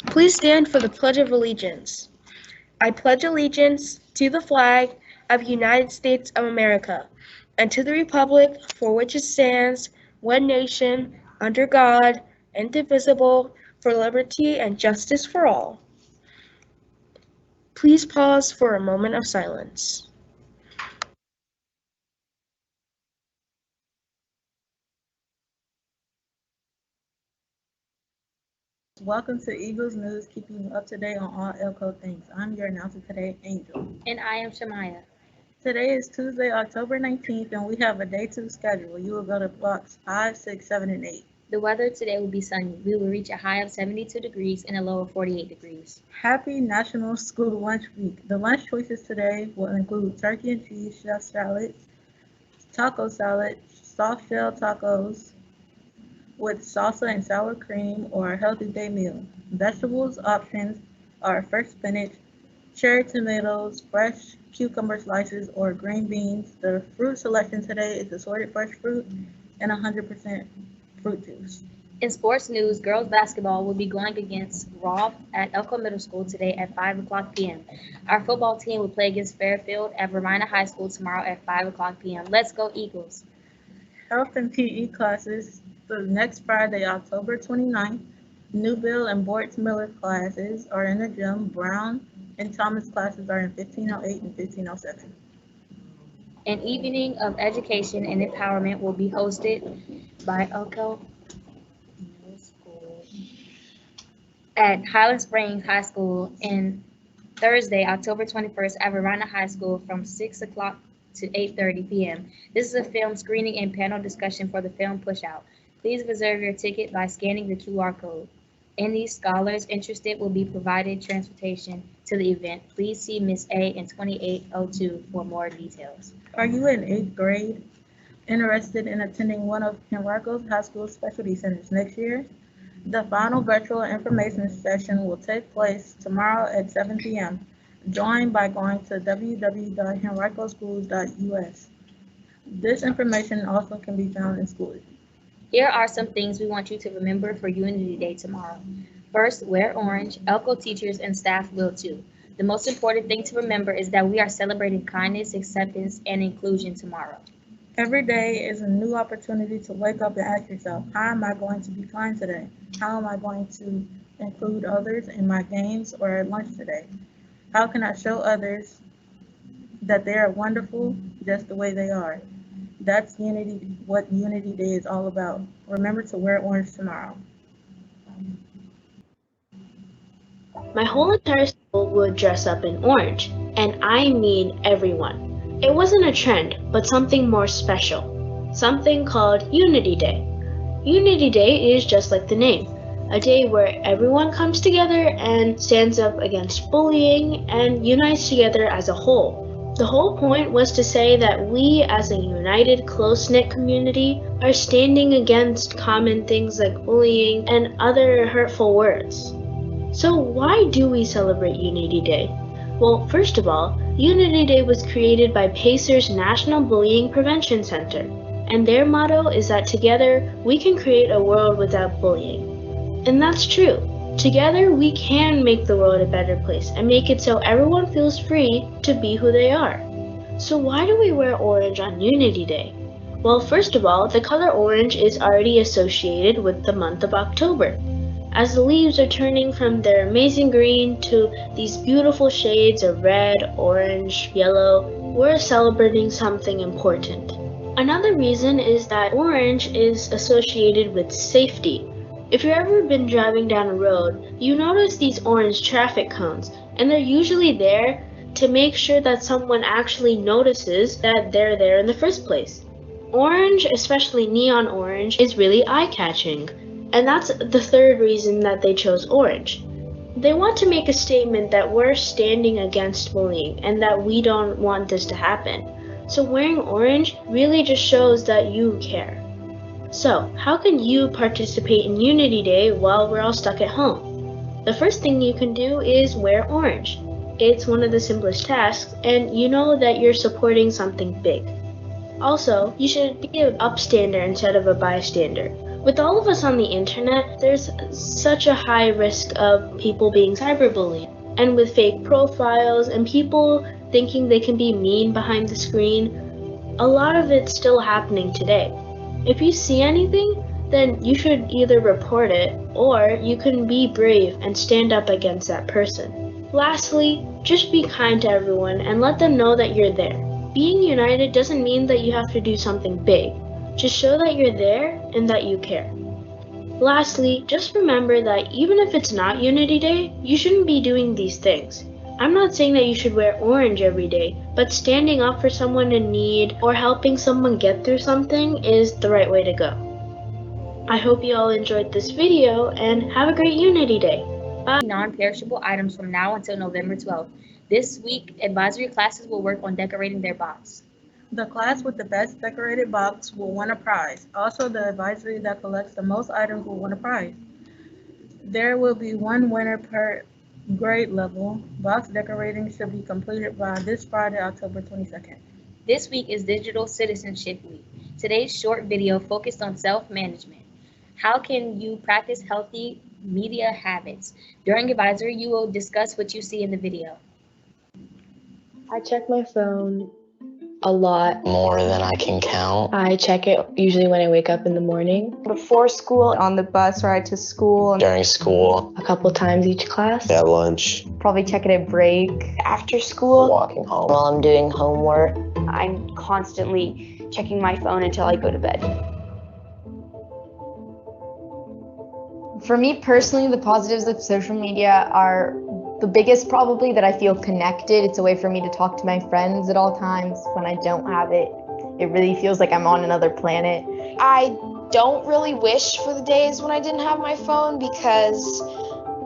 Please stand for the Pledge of Allegiance. I pledge allegiance to the flag of the United States of America and to the republic for which it stands, one nation, under God, indivisible, for liberty and justice for all. Please pause for a moment of silence. Welcome to Eagles News, keeping you up to date on all Elko things. I'm your announcer today, Angel. And I am Shamaya. Today is Tuesday, October 19th, and we have a day 2 schedule. You will go to blocks 5, 6, 7, and 8. The weather today will be sunny. We will reach a high of 72 degrees and a low of 48 degrees. Happy National School Lunch Week. The lunch choices today will include turkey and cheese chef salad, taco salad, soft shell tacos with salsa and sour cream, or a healthy day meal. Vegetables options are fresh spinach, cherry tomatoes, fresh cucumber slices, or green beans. The fruit selection today is assorted fresh fruit and 100% fruit juice. In sports news, girls basketball will be going against Rolfe at Elko Middle School today at 5 o'clock p.m. Our football team will play against Fairfield at Vermina High School tomorrow at 5 o'clock p.m. Let's go Eagles! Health and PE classes the next Friday, October 29th. Newville and Boyce Miller classes are in the gym. Brown and Thomas classes are in 1508 and 1507. An evening of education and empowerment will be hosted by Elko Middle School at Highland Springs High School on Thursday, October 21st at Vermina High School from 6 o'clock to 8:30 p.m. This is a film screening and panel discussion for the film Pushout. Please reserve your ticket by scanning the QR code. Any scholars interested will be provided transportation to the event. Please see Ms. A in 2802 for more details. Are you in 8th grade interested in attending one of Henrico's high school specialty centers next year? The final virtual information session will take place tomorrow at 7 p.m. Join by going to www.henricoschools.us. This information also can be found in Schoology. Here are some things we want you to remember for Unity Day tomorrow. First, wear orange. Elko teachers and staff will too. The most important thing to remember is that we are celebrating kindness, acceptance, and inclusion tomorrow. Every day is a new opportunity to wake up and ask yourself, how am I going to be kind today? How am I going to include others in my games or at lunch today? How can I show others that they are wonderful just the way they are? That's Unity, what Unity Day is all about. Remember to wear orange tomorrow. My whole entire school would dress up in orange, and I mean everyone. It wasn't a trend, but something more special. Something called Unity Day. Unity Day is just like the name, a day where everyone comes together and stands up against bullying and unites together as a whole. The whole point was to say that we, as a united, close-knit community, are standing against common things like bullying and other hurtful words. So why do we celebrate Unity Day? Well, first of all, Unity Day was created by Pacer's National Bullying Prevention Center, and their motto is that together we can create a world without bullying. And that's true. Together we can make the world a better place and make it so everyone feels free to be who they are. So why do we wear orange on Unity Day? Well, first of all, the color orange is already associated with the month of October. As the leaves are turning from their amazing green to these beautiful shades of red, orange, yellow, we're celebrating something important. Another reason is that orange is associated with safety. If you've ever been driving down a road, you notice these orange traffic cones, and they're usually there to make sure that someone actually notices that they're there in the first place. Orange, especially neon orange, is really eye-catching, and that's the third reason that they chose orange. They want to make a statement that we're standing against bullying and that we don't want this to happen. So wearing orange really just shows that you care. So, how can you participate in Unity Day while we're all stuck at home? The first thing you can do is wear orange. It's one of the simplest tasks, and you know that you're supporting something big. Also, you should be an upstander instead of a bystander. With all of us on the internet, there's such a high risk of people being cyberbullied. And with fake profiles and people thinking they can be mean behind the screen, a lot of it's still happening today. If you see anything, then you should either report it or you can be brave and stand up against that person. Lastly, just be kind to everyone and let them know that you're there. Being united doesn't mean that you have to do something big. Just show that you're there and that you care. Lastly, just remember that even if it's not Unity Day, you shouldn't be doing these things. I'm not saying that you should wear orange every day, but standing up for someone in need or helping someone get through something is the right way to go. I hope you all enjoyed this video and have a great Unity Day. Bye. Non-perishable items from now until November 12th. This week, advisory classes will work on decorating their box. The class with the best decorated box will win a prize. Also, the advisory that collects the most items will win a prize. There will be one winner per grade level. Box decorating should be completed by this Friday, October 22nd. This week is Digital Citizenship Week. Today's short video focused on self-management. How can you practice healthy media habits? During advisory, you will discuss what you see in the video. I check my phone a lot. More than I can count. I check it usually when I wake up in the morning. Before school, on the bus ride to school, During school. A couple times each class. At lunch. probably check it at break. After school, Walking home. While I'm doing homework. I'm constantly checking my phone until I go to bed. For me personally, the positives of social media are the biggest probably that I feel connected. It's a way for me to talk to my friends at all times. When I don't have it, it really feels like I'm on another planet. I don't really wish for the days when I didn't have my phone because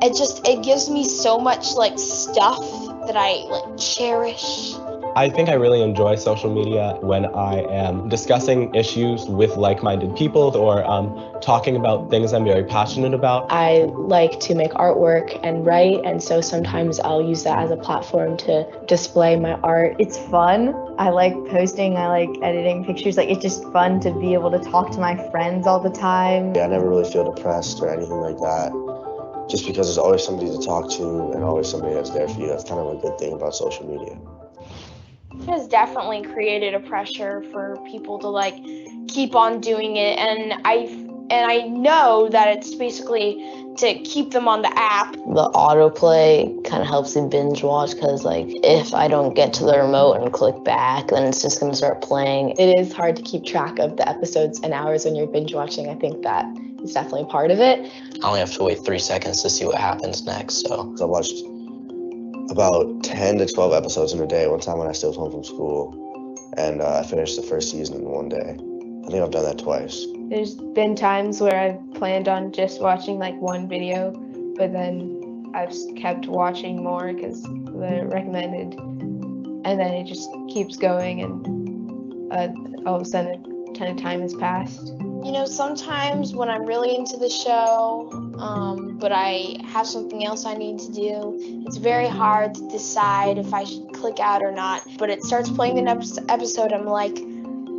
it gives me so much like stuff that I like cherish. I think I really enjoy social media when I am discussing issues with like-minded people or talking about things I'm very passionate about. I like to make artwork and write, and so sometimes I'll use that as a platform to display my art. It's fun. I like posting, I like editing pictures. Like, it's just fun to be able to talk to my friends all the time. I never really feel depressed or anything like that. Just because there's always somebody to talk to and always somebody that's there for you. That's kind of a good thing about social media. It has definitely created a pressure for people to like keep on doing it, and I know that it's basically to keep them on the app. The autoplay kind of helps me binge watch because like if I don't get to the remote and click back, then it's just going to start playing. It is hard to keep track of the episodes and hours when you're binge watching. I think that is definitely part of it. I only have to wait 3 seconds to see what happens next, so. I watched about 10 to 12 episodes in a day one time when I stayed home from school, and I finished the first season in one day. I think I've done that twice. There's been times where I've planned on just watching like one video, but then I've kept watching more because they're recommended, and then it just keeps going, and all of a sudden a ton of time has passed. You know, sometimes when I'm really into the show, but I have something else I need to do, it's very hard to decide if I should click out or not. But it starts playing an episode, I'm like,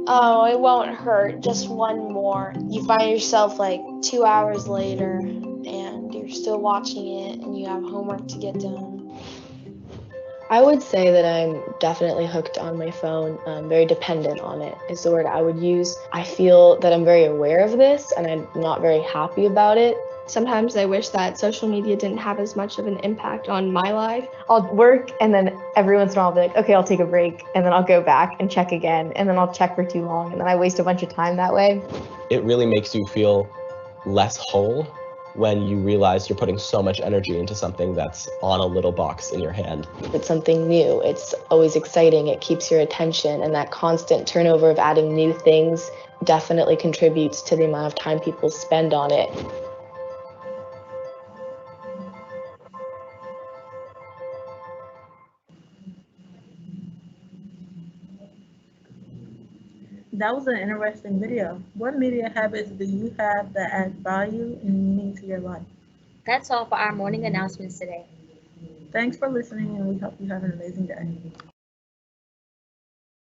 oh, it won't hurt, just one more. You find yourself like 2 hours later, and you're still watching it, and you have homework to get done. I would say that I'm definitely hooked on my phone. Very dependent on it is the word I would use. I feel that I'm very aware of this and I'm not very happy about it. Sometimes I wish that social media didn't have as much of an impact on my life. I'll work, and then every once in a while I'll be like, okay, I'll take a break, and then I'll go back and check again, and then I'll check for too long, and then I waste a bunch of time that way. It really makes you feel less whole when you realize you're putting so much energy into something that's on a little box in your hand. It's something new. It's always exciting. It keeps your attention, and that constant turnover of adding new things definitely contributes to the amount of time people spend on it. That was an interesting video. What media habits do you have that add value and meaning to your life? That's all for our morning announcements today. Thanks for listening, and we hope you have an amazing day.